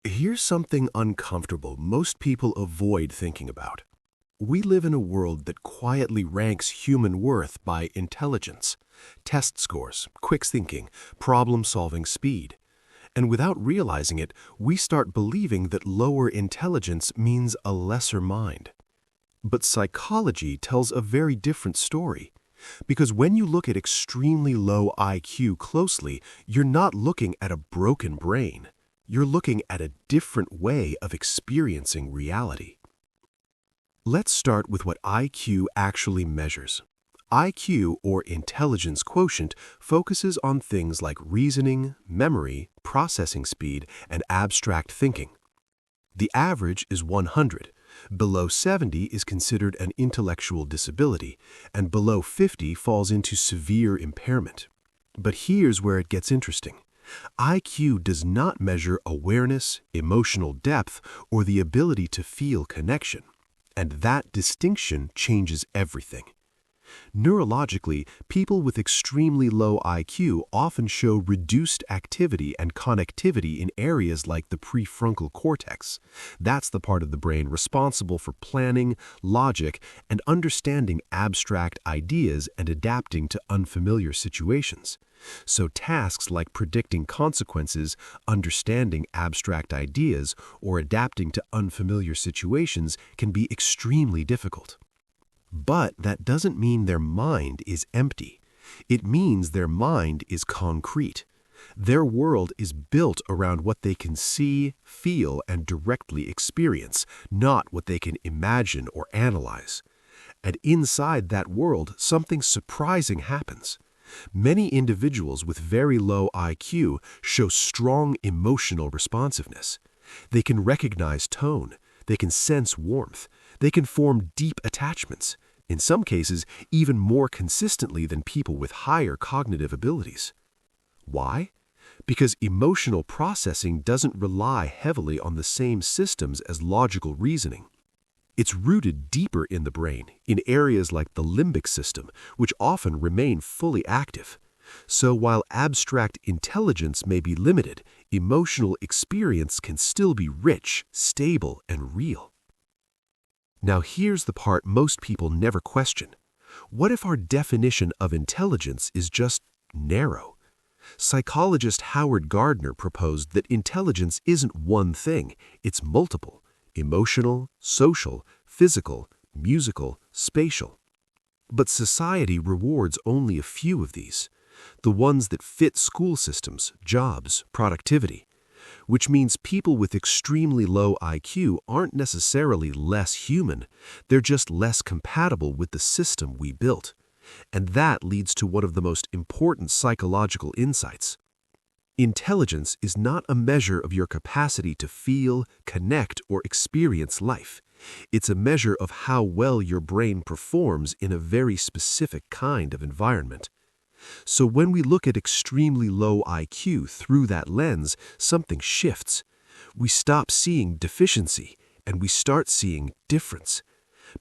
Here's something uncomfortable most people avoid thinking about. We live in a world that quietly ranks human worth by intelligence, test scores, quick thinking, problem-solving speed. And without realizing it, we start believing that lower intelligence means a lesser mind. But psychology tells a very different story. Because when you look at extremely low IQ closely, you're not looking at a broken brain. You're looking at a different way of experiencing reality. Let's start with what IQ actually measures. IQ, or intelligence quotient, focuses on things like reasoning, memory, processing speed, and abstract thinking. The average is 100. Below 70 is considered an intellectual disability, and below 50 falls into severe impairment. But here's where it gets interesting. IQ does not measure awareness, emotional depth, or the ability to feel connection. And that distinction changes everything. Neurologically, people with extremely low IQ often show reduced activity and connectivity in areas like the prefrontal cortex. That's the part of the brain responsible for planning, logic, and understanding abstract ideas and adapting to unfamiliar situations. So tasks like predicting consequences, understanding abstract ideas, or adapting to unfamiliar situations can be extremely difficult. But that doesn't mean their mind is empty. It means their mind is concrete. Their world is built around what they can see, feel, and directly experience, not what they can imagine or analyze. And inside that world, something surprising happens. Many individuals with very low IQ show strong emotional responsiveness. They can recognize tone. They can sense warmth. They can form deep attachments, in some cases even more consistently than people with higher cognitive abilities. Why? Because emotional processing doesn't rely heavily on the same systems as logical reasoning. It's rooted deeper in the brain, in areas like the limbic system, which often remain fully active. So while abstract intelligence may be limited, emotional experience can still be rich, stable, and real. Now here's the part most people never question. What if our definition of intelligence is just narrow? Psychologist Howard Gardner proposed that intelligence isn't one thing, it's multiple: emotional, social, physical, musical, spatial. But society rewards only a few of these, the ones that fit school systems, jobs, productivity. Which means people with extremely low IQ aren't necessarily less human, they're just less compatible with the system we built. And that leads to one of the most important psychological insights. Intelligence is not a measure of your capacity to feel, connect, or experience life. It's a measure of how well your brain performs in a very specific kind of environment. So when we look at extremely low IQ through that lens, something shifts. We stop seeing deficiency and we start seeing difference.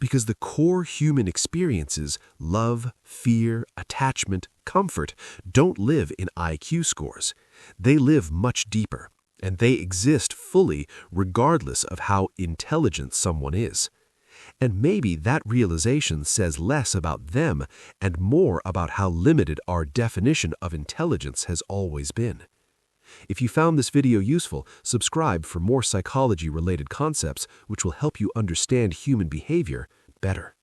Because the core human experiences, love, fear, attachment, comfort, don't live in IQ scores. They live much deeper, and they exist fully regardless of how intelligent someone is. And maybe that realization says less about them and more about how limited our definition of intelligence has always been. If you found this video useful, subscribe for more psychology-related concepts which will help you understand human behavior better.